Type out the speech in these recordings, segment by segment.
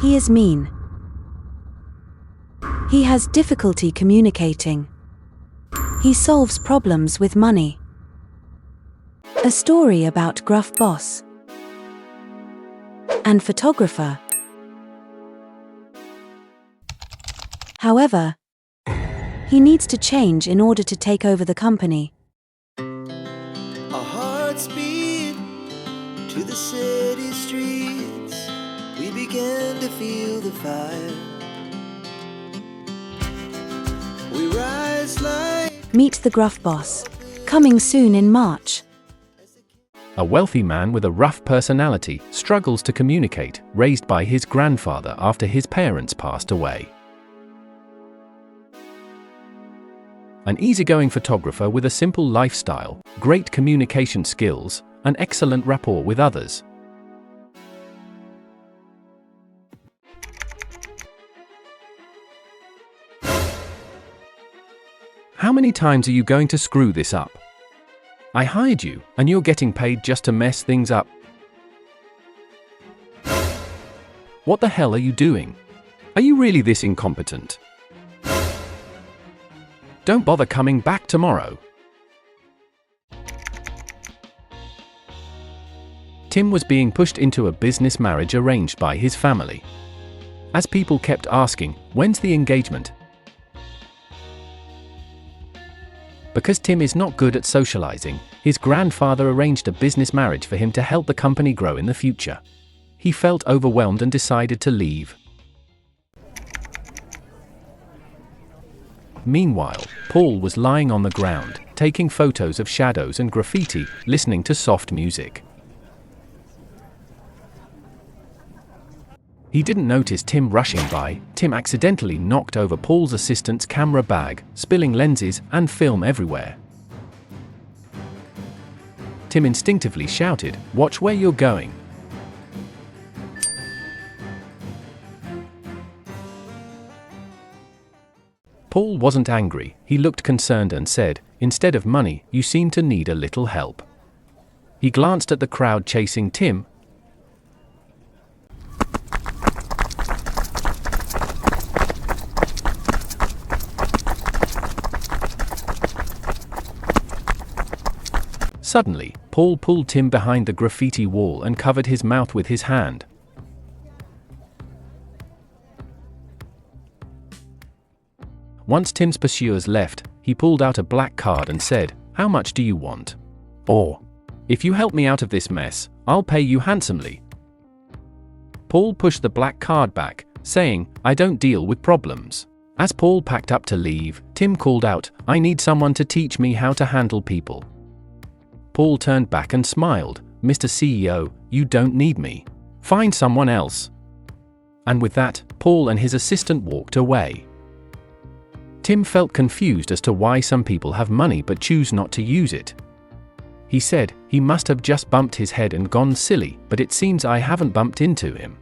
He is mean. He has difficulty communicating. He solves problems with money. A story about Gruff boss and photographer. However, he needs to change in order to take over the company. Our hearts beat to the city streets. We began to feel the fire. We rise like... Meet the Gruff boss. Coming soon in March. A wealthy man with a rough personality struggles to communicate, raised by his grandfather after his parents passed away. An easygoing photographer with a simple lifestyle, great communication skills, and excellent rapport with others. How many times are you going to screw this up? I hired you, and you're getting paid just to mess things up. What the hell are you doing? Are you really this incompetent? Don't bother coming back tomorrow. Tim was being pushed into a business marriage arranged by his family. As people kept asking, "When's the engagement?" Because Tim is not good at socializing, his grandfather arranged a business marriage for him to help the company grow in the future. He felt overwhelmed and decided to leave. Meanwhile, Paul was lying on the ground, taking photos of shadows and graffiti, listening to soft music. He didn't notice Tim rushing by. Tim accidentally knocked over Paul's assistant's camera bag, spilling lenses and film everywhere. Tim instinctively shouted, "Watch where you're going." Paul wasn't angry. He looked concerned and said, "Instead of money, you seem to need a little help." He glanced at the crowd chasing Tim. Suddenly, Paul pulled Tim behind the graffiti wall and covered his mouth with his hand. Once Tim's pursuers left, he pulled out a black card and said, "How much do you want? Or, if you help me out of this mess, I'll pay you handsomely." Paul pushed the black card back, saying, "I don't deal with problems." As Paul packed up to leave, Tim called out, "I need someone to teach me how to handle people." Paul turned back and smiled, "Mr. CEO, you don't need me. Find someone else." And with that, Paul and his assistant walked away. Tim felt confused as to why some people have money but choose not to use it. He said, "He must have just bumped his head and gone silly, but it seems I haven't bumped into him."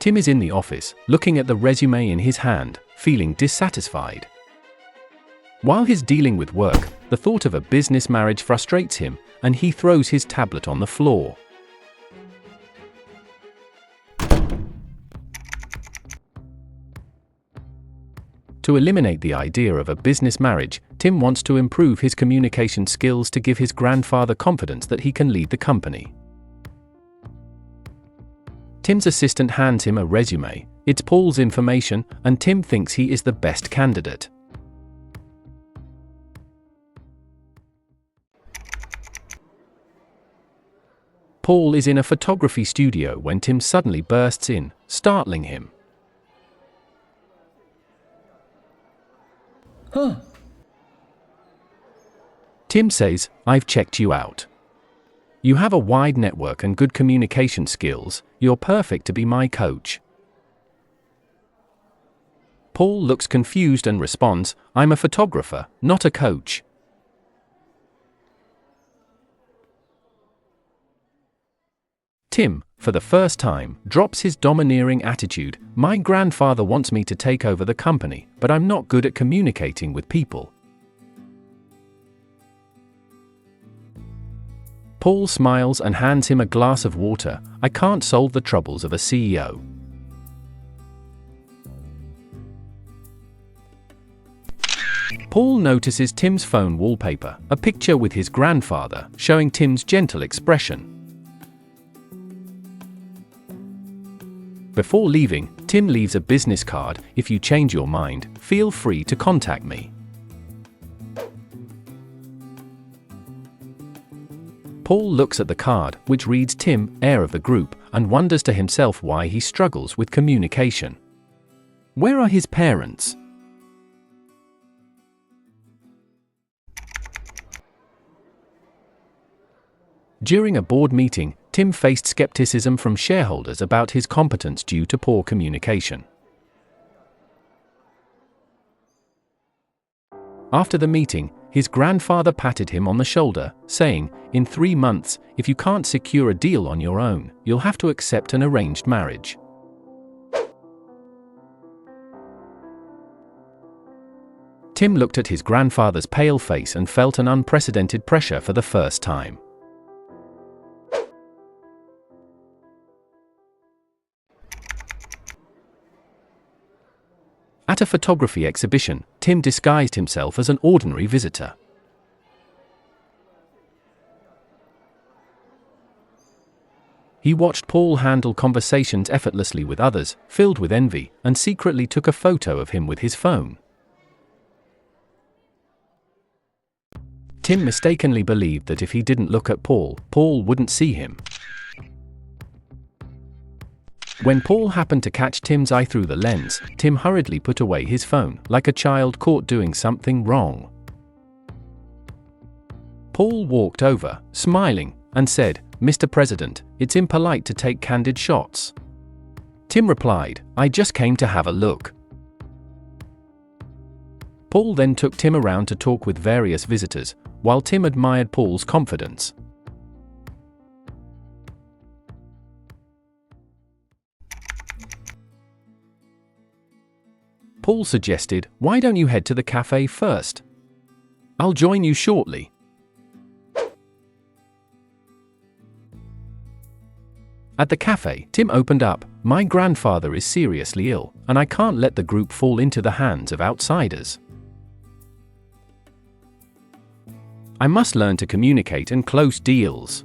Tim is in the office, looking at the resume in his hand, feeling dissatisfied. While he's dealing with work, the thought of a business marriage frustrates him, and he throws his tablet on the floor. To eliminate the idea of a business marriage, Tim wants to improve his communication skills to give his grandfather confidence that he can lead the company. Tim's assistant hands him a resume. It's Paul's information, and Tim thinks he is the best candidate. Paul is in a photography studio when Tim suddenly bursts in, startling him. Huh. Tim says, "I've checked you out. You have a wide network and good communication skills. You're perfect to be my coach." Paul looks confused and responds, "I'm a photographer, not a coach." Tim, for the first time, drops his domineering attitude. "My grandfather wants me to take over the company, but I'm not good at communicating with people." Paul smiles and hands him a glass of water. I can't solve the troubles of a CEO. Paul notices Tim's phone wallpaper, a picture with his grandfather, showing Tim's gentle expression. Before leaving, Tim leaves a business card. If you change your mind, feel free to contact me. Paul looks at the card, which reads Tim, heir of the group, and wonders to himself why he struggles with communication. Where are his parents? During a board meeting, Tim faced skepticism from shareholders about his competence due to poor communication. After the meeting, his grandfather patted him on the shoulder, saying, "In 3 months, if you can't secure a deal on your own, you'll have to accept an arranged marriage." Tim looked at his grandfather's pale face and felt an unprecedented pressure for the first time. At a photography exhibition, Tim disguised himself as an ordinary visitor. He watched Paul handle conversations effortlessly with others, filled with envy, and secretly took a photo of him with his phone. Tim mistakenly believed that if he didn't look at Paul, Paul wouldn't see him. When Paul happened to catch Tim's eye through the lens, Tim hurriedly put away his phone, like a child caught doing something wrong. Paul walked over, smiling, and said, "Mr. President, it's impolite to take candid shots." Tim replied, "I just came to have a look." Paul then took Tim around to talk with various visitors, while Tim admired Paul's confidence. Paul suggested, "Why don't you head to the cafe first? I'll join you shortly." At the cafe, Tim opened up, "My grandfather is seriously ill, and I can't let the group fall into the hands of outsiders. I must learn to communicate and close deals.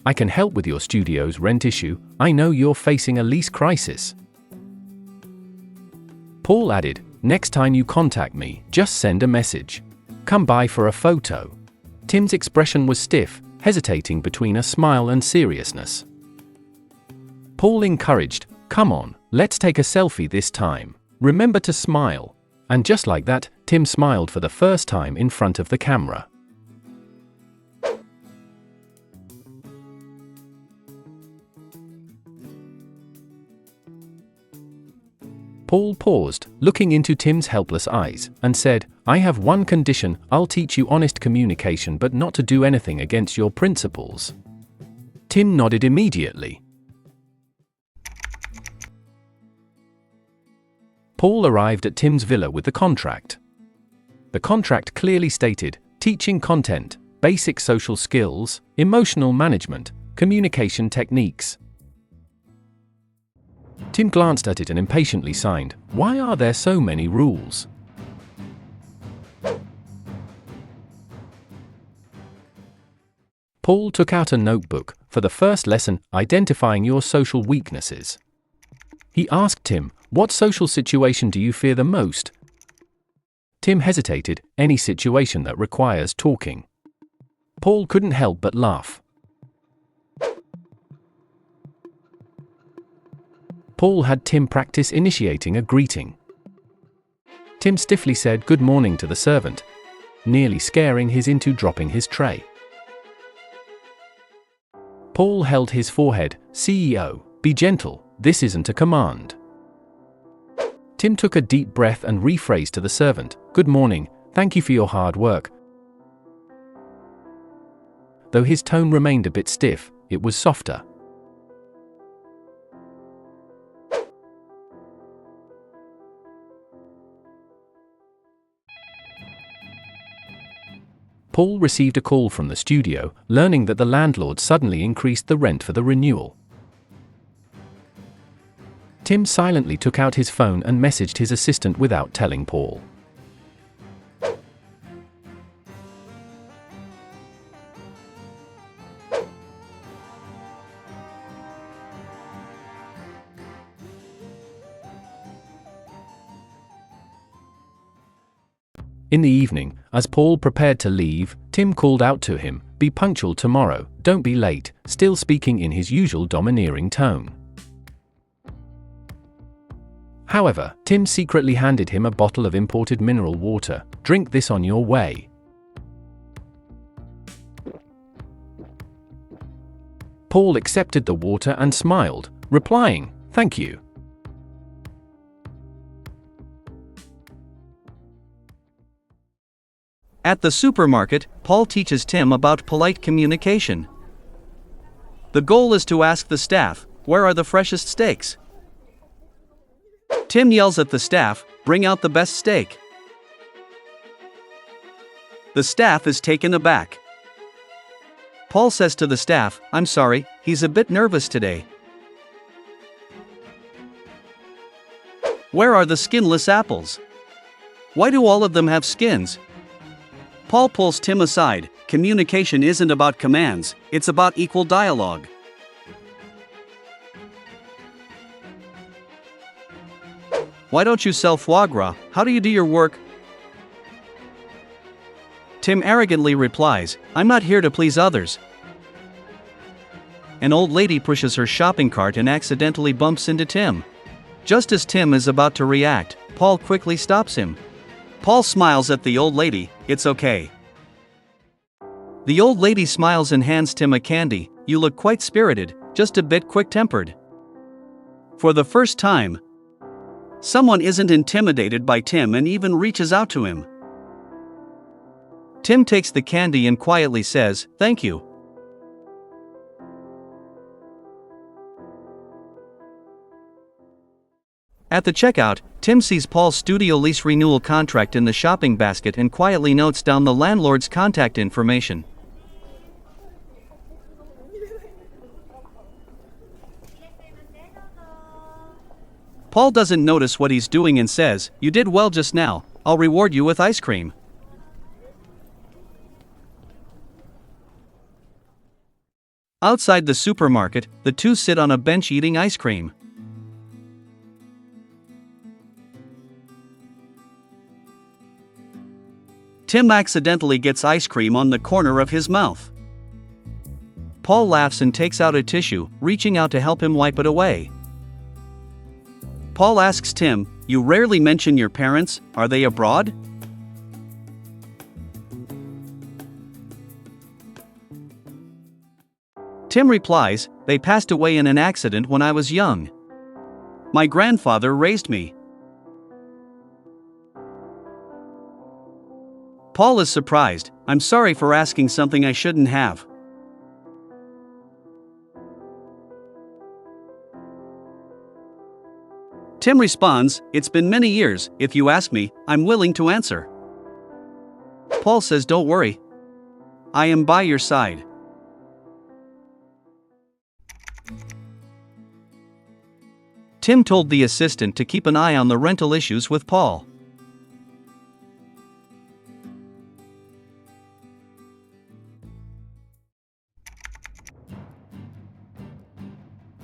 I can help with your studio's rent issue. I know you're facing a lease crisis." Paul added, "Next time you contact me, just send a message. Come by for a photo." Tim's expression was stiff, hesitating between a smile and seriousness. Paul encouraged, "Come on, let's take a selfie this time. Remember to smile." And just like that, Tim smiled for the first time in front of the camera. Paul paused, looking into Tim's helpless eyes, and said, "I have one condition. I'll teach you honest communication but not to do anything against your principles." Tim nodded immediately. Paul arrived at Tim's villa with the contract. The contract clearly stated, teaching content, basic social skills, emotional management, communication techniques. Tim glanced at it and impatiently signed, "Why are there so many rules?" Paul took out a notebook, for the first lesson, identifying your social weaknesses. He asked Tim, "What social situation do you fear the most?" Tim hesitated, "Any situation that requires talking." Paul couldn't help but laugh. Paul had Tim practice initiating a greeting. Tim stiffly said good morning to the servant, nearly scaring his into dropping his tray. Paul held his forehead. "CEO, be gentle, this isn't a command." Tim took a deep breath and rephrased to the servant, "Good morning, thank you for your hard work." Though his tone remained a bit stiff, it was softer. Paul received a call from the studio, learning that the landlord suddenly increased the rent for the renewal. Tim silently took out his phone and messaged his assistant without telling Paul. In the evening, as Paul prepared to leave, Tim called out to him, "Be punctual tomorrow, don't be late," still speaking in his usual domineering tone. However, Tim secretly handed him a bottle of imported mineral water. "Drink this on your way." Paul accepted the water and smiled, replying, "Thank you." At the supermarket, Paul teaches Tim about polite communication. The goal is to ask the staff, "Where are the freshest steaks?" Tim yells at the staff, "Bring out the best steak." The staff is taken aback. Paul says to the staff, "I'm sorry, he's a bit nervous today." "Where are the skinless apples? Why do all of them have skins?" Paul pulls Tim aside. Communication isn't about commands, it's about equal dialogue. "Why don't you sell foie gras? How do you do your work?" Tim arrogantly replies, "I'm not here to please others." An old lady pushes her shopping cart and accidentally bumps into Tim. Just as Tim is about to react, Paul quickly stops him. Paul smiles at the old lady, "It's okay." The old lady smiles and hands Tim a candy. "You look quite spirited, just a bit quick-tempered." For the first time, someone isn't intimidated by Tim and even reaches out to him. Tim takes the candy and quietly says, "Thank you." At the checkout, Tim sees Paul's studio lease renewal contract in the shopping basket and quietly notes down the landlord's contact information. Paul doesn't notice what he's doing and says, "You did well just now, I'll reward you with ice cream." Outside the supermarket, the two sit on a bench eating ice cream. Tim accidentally gets ice cream on the corner of his mouth. Paul laughs and takes out a tissue, reaching out to help him wipe it away. Paul asks Tim, "You rarely mention your parents, are they abroad?" Tim replies, "They passed away in an accident when I was young. My grandfather raised me." Paul is surprised, "I'm sorry for asking something I shouldn't have." Tim responds, "It's been many years, if you ask me, I'm willing to answer." Paul says, "Don't worry. I am by your side." Tim told the assistant to keep an eye on the rental issues with Paul.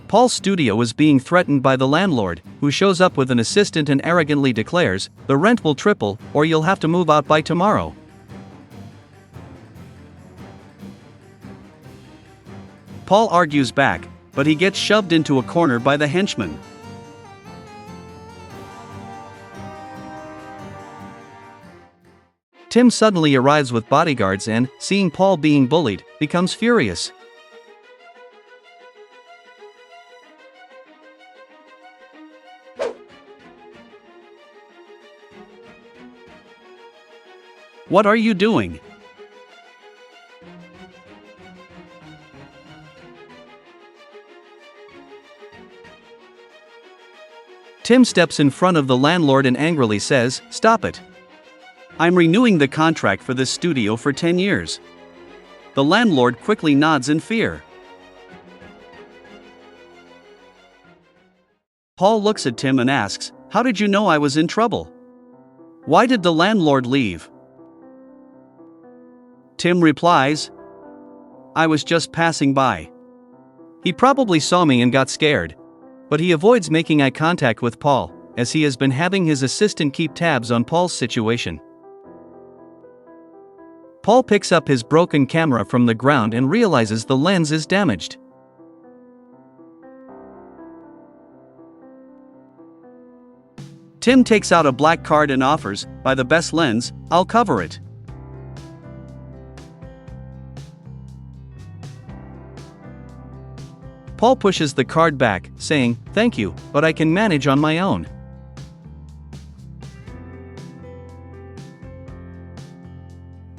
Paul's studio is being threatened by the landlord, who shows up with an assistant and arrogantly declares, "The rent will triple, or you'll have to move out by tomorrow." Paul argues back, but he gets shoved into a corner by the henchman. Tim suddenly arrives with bodyguards and, seeing Paul being bullied, becomes furious. "What are you doing?" Tim steps in front of the landlord and angrily says, "Stop it. I'm renewing the contract for this studio for 10 years. The landlord quickly nods in fear. Paul looks at Tim and asks, "How did you know I was in trouble? Why did the landlord leave?" Tim replies, "I was just passing by. He probably saw me and got scared." But he avoids making eye contact with Paul, as he has been having his assistant keep tabs on Paul's situation. Paul picks up his broken camera from the ground and realizes the lens is damaged. Tim takes out a black card and offers, "Buy the best lens, I'll cover it." Paul pushes the card back, saying, "Thank you, but I can manage on my own."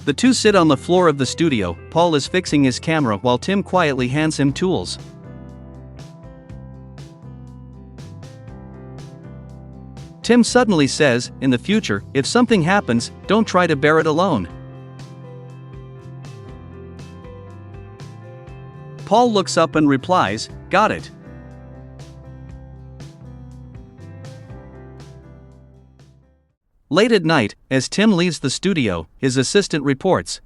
The two sit on the floor of the studio. Paul is fixing his camera while Tim quietly hands him tools. Tim suddenly says, "In the future, if something happens, don't try to bear it alone." Paul looks up and replies, "Got it." Late at night, as Tim leaves the studio, his assistant reports,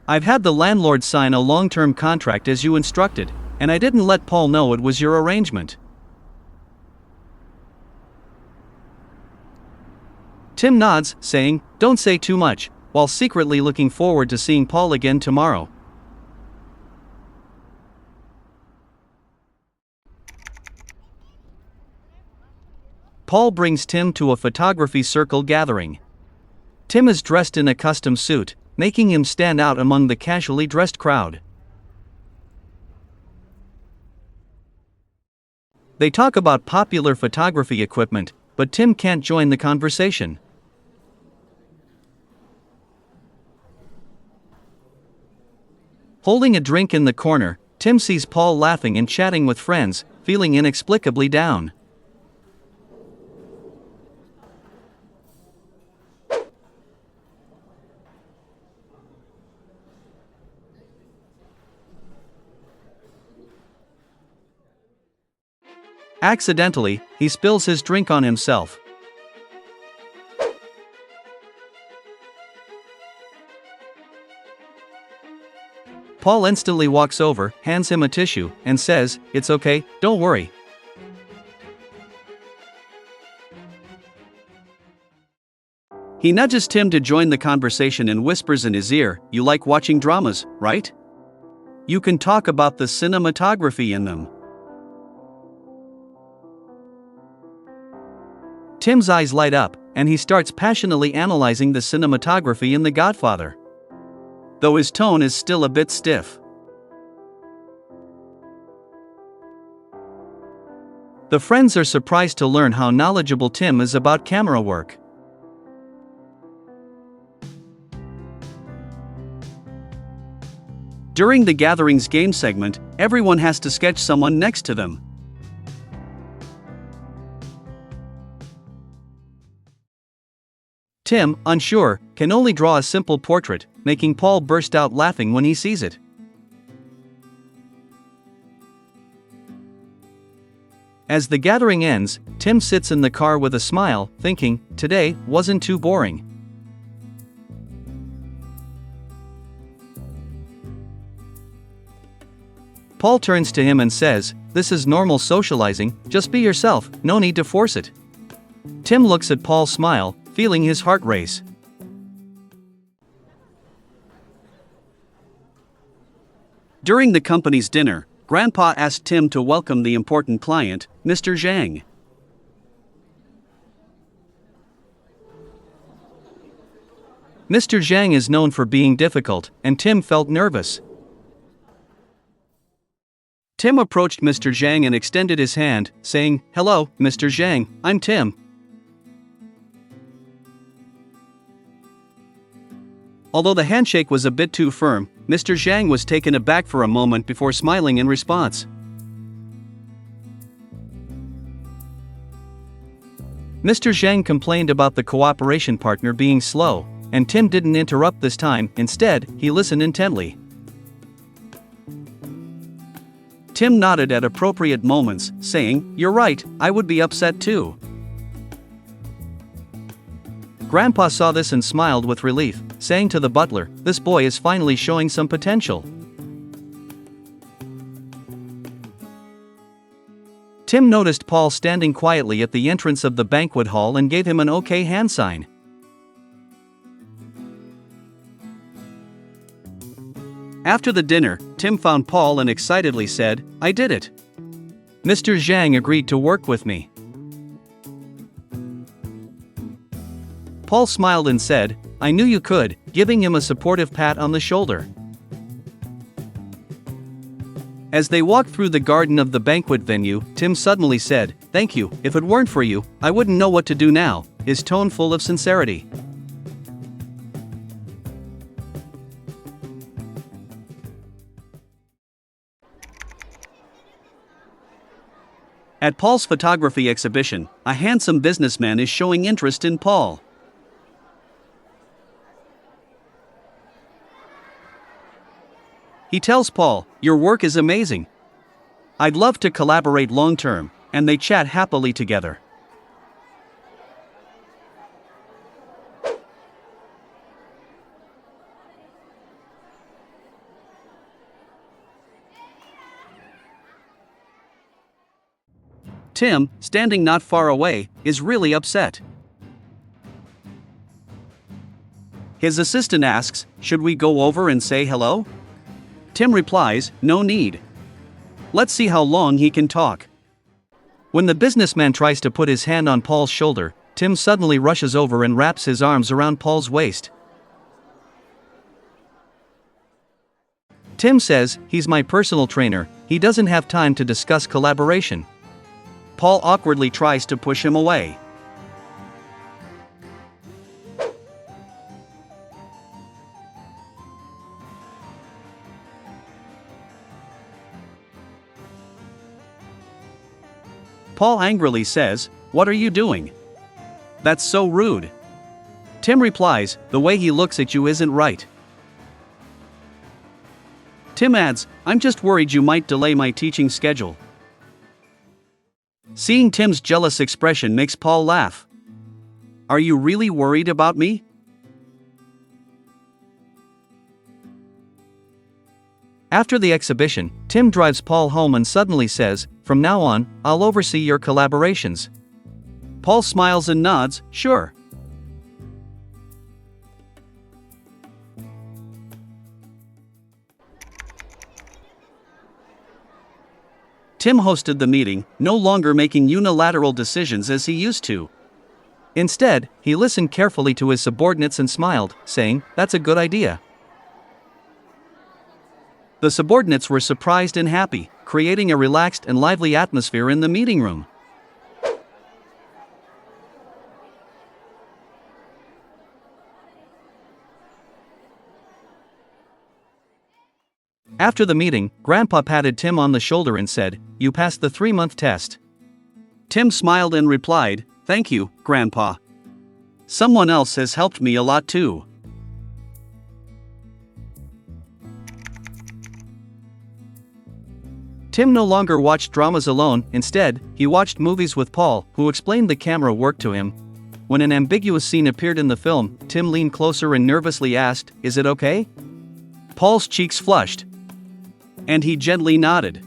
"I've had the landlord sign a long-term contract as you instructed, and I didn't let Paul know it was your arrangement." Tim nods, saying, "Don't say too much," while secretly looking forward to seeing Paul again tomorrow. Paul brings Tim to a photography circle gathering. Tim is dressed in a custom suit, making him stand out among the casually dressed crowd. They talk about popular photography equipment, but Tim can't join the conversation. Holding a drink in the corner, Tim sees Paul laughing and chatting with friends, feeling inexplicably down. Accidentally, he spills his drink on himself. Paul instantly walks over, hands him a tissue, and says, "It's okay, don't worry." He nudges Tim to join the conversation and whispers in his ear, "You like watching dramas, right? You can talk about the cinematography in them." Tim's eyes light up, and he starts passionately analyzing the cinematography in The Godfather, though his tone is still a bit stiff. The friends are surprised to learn how knowledgeable Tim is about camera work. During the gathering's game segment, everyone has to sketch someone next to them. Tim, unsure, can only draw a simple portrait, making Paul burst out laughing when he sees it. As the gathering ends, Tim sits in the car with a smile, thinking, "Today wasn't too boring." Paul turns to him and says, "This is normal socializing, just be yourself, no need to force it." Tim looks at Paul's smile, feeling his heart race. During the company's dinner, Grandpa asked Tim to welcome the important client, Mr. Zhang. Mr. Zhang is known for being difficult, and Tim felt nervous. Tim approached Mr. Zhang and extended his hand, saying, "Hello, Mr. Zhang, I'm Tim." Although the handshake was a bit too firm, Mr. Zhang was taken aback for a moment before smiling in response. Mr. Zhang complained about the cooperation partner being slow, and Tim didn't interrupt this time. Instead, he listened intently. Tim nodded at appropriate moments, saying, "You're right, I would be upset too." Grandpa saw this and smiled with relief, saying to the butler, "This boy is finally showing some potential." Tim noticed Paul standing quietly at the entrance of the banquet hall and gave him an okay hand sign. After the dinner, Tim found Paul and excitedly said, "I did it. Mr. Zhang agreed to work with me." Paul smiled and said, "I knew you could," giving him a supportive pat on the shoulder. As they walked through the garden of the banquet venue, Tim suddenly said, "Thank you, if it weren't for you, I wouldn't know what to do now," his tone full of sincerity. At Paul's photography exhibition, a handsome businessman is showing interest in Paul. He tells Paul, "Your work is amazing. I'd love to collaborate long term," and they chat happily together. Tim, standing not far away, is really upset. His assistant asks, "Should we go over and say hello?" Tim replies, "No need. Let's see how long he can talk." When the businessman tries to put his hand on Paul's shoulder, Tim suddenly rushes over and wraps his arms around Paul's waist. Tim says, "He's my personal trainer, he doesn't have time to discuss collaboration." Paul awkwardly tries to push him away. Paul angrily says, "What are you doing? That's so rude." Tim replies, "The way he looks at you isn't right." Tim adds, "I'm just worried you might delay my teaching schedule." Seeing Tim's jealous expression makes Paul laugh. "Are you really worried about me?" After the exhibition, Tim drives Paul home and suddenly says, "From now on, I'll oversee your collaborations." Paul smiles and nods, "Sure." Tim hosted the meeting, no longer making unilateral decisions as he used to. Instead, he listened carefully to his subordinates and smiled, saying, "That's a good idea." The subordinates were surprised and happy, creating a relaxed and lively atmosphere in the meeting room. After the meeting, Grandpa patted Tim on the shoulder and said, "You passed the 3-month test." Tim smiled and replied, "Thank you, Grandpa. Someone else has helped me a lot too." Tim no longer watched dramas alone, instead, he watched movies with Paul, who explained the camera work to him. When an ambiguous scene appeared in the film, Tim leaned closer and nervously asked, "Is it okay?" Paul's cheeks flushed, and he gently nodded.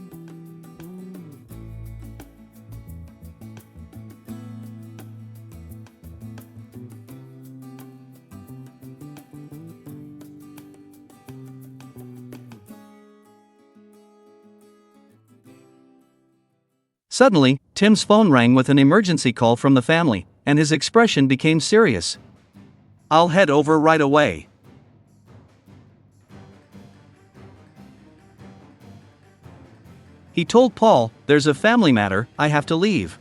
Suddenly, Tim's phone rang with an emergency call from the family, and his expression became serious. "I'll head over right away." He told Paul, "There's a family matter, I have to leave."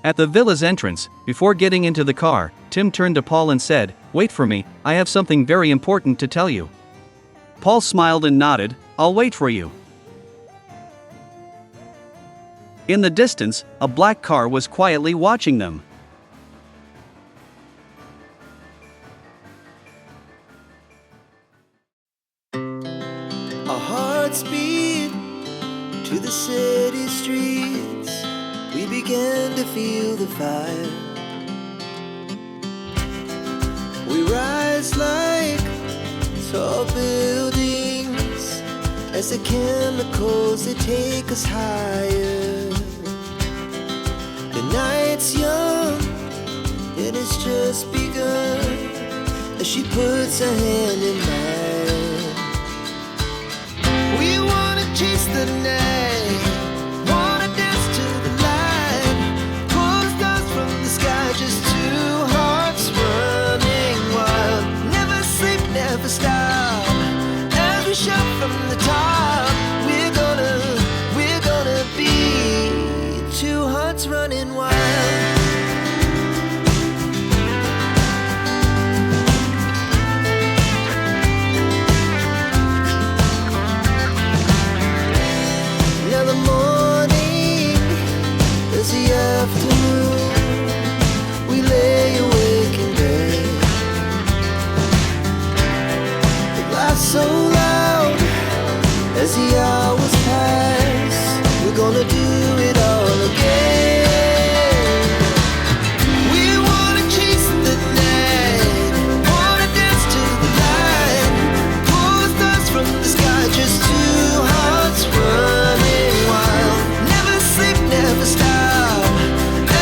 At the villa's entrance, before getting into the car, Tim turned to Paul and said, "Wait for me, I have something very important to tell you." Paul smiled and nodded, "I'll wait for you." In the distance, a black car was quietly watching them. Our hearts beat to the city streets. We began to feel the fire. We rise like tall buildings as the chemicals they take us higher. The night's young and it's just begun as she puts her hand in mine. We wanna chase the night, wanna dance to the light, pull the stars from the sky, just two hearts running wild. Never sleep, never stop, as we shout from the top. We're gonna be two hearts running wild. Now the morning is the afternoon. We lay awake in bed. The laughs so loud as the hours pass. We're gonna do it all again. We wanna chase the night, wanna dance to the light, pull the stars from the sky, just two hearts running wild. Never sleep, never stop,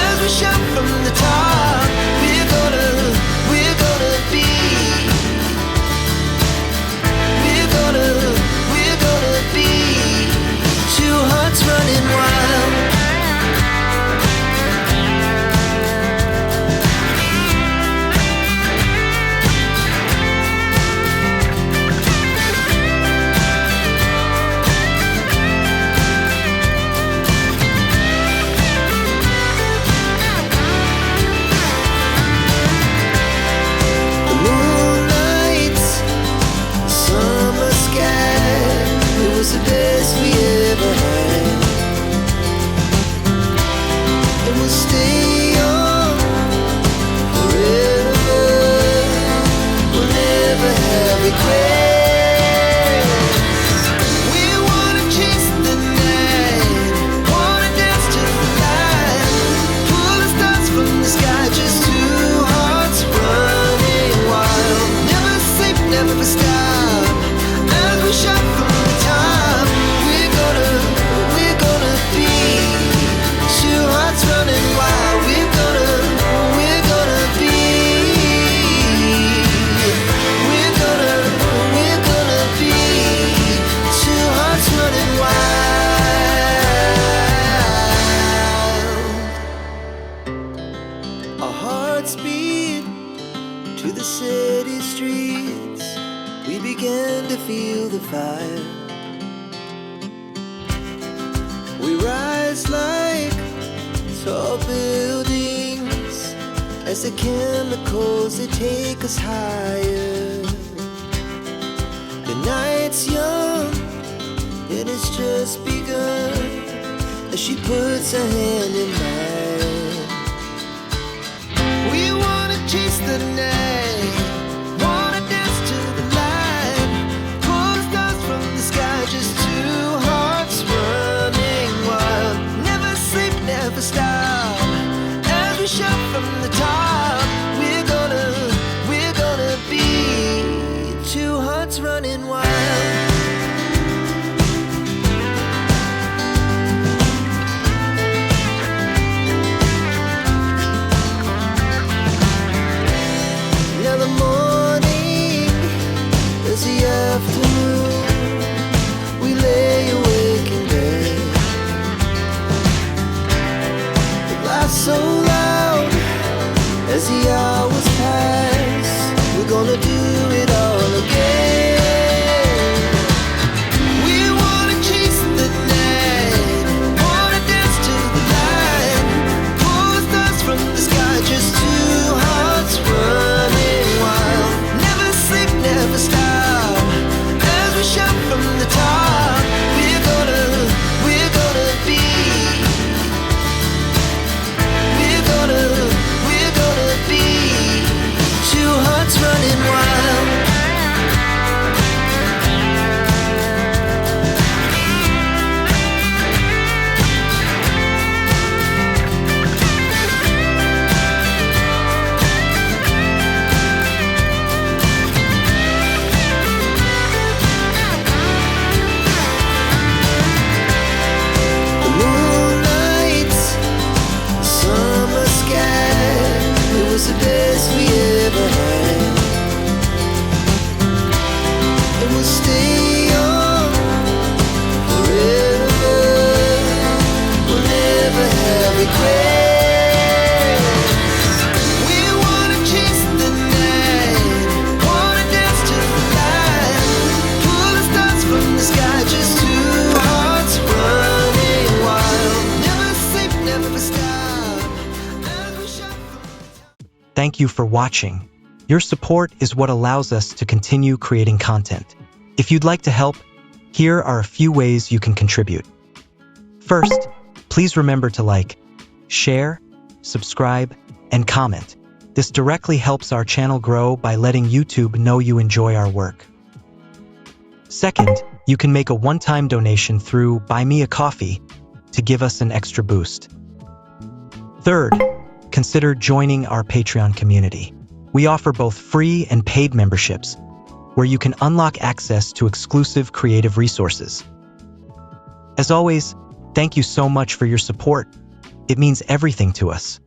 as we shout from the top. We're gonna be, we're gonna be two hearts running wild. The moonlight, summer sky, it was the best we ever had. And we'll stay on forever. We'll never have regrets. We wanna chase the night, wanna dance to the light, pull the stars from the sky, just two hearts running wild. Never sleep, never stop, as we shout from the top. We're gonna be two hearts running wild. We're gonna be, we're gonna be two hearts running wild. Our hearts beat to the city streets. We began to feel the fire. We rise like tall buildings as the chemicals they take us higher. The night's young and it's just begun as she puts her hand in mine. We wanna chase the night, wanna dance to the light, pull the stars from the sky, just two hearts running wild. Never sleep, never stop, as we shout from the top. We're gonna be two hearts running wild. thank you for watching. Your support is what allows us to continue creating content. If you'd like to help, here are a few ways you can contribute. First, please remember to like, share, subscribe, and comment. This directly helps our channel grow by letting YouTube know you enjoy our work. Second, you can make a one-time donation through Buy Me a Coffee to give us an extra boost. Third, consider joining our Patreon community. We offer both free and paid memberships, where you can unlock access to exclusive creative resources. As always, thank you so much for your support. It means everything to us.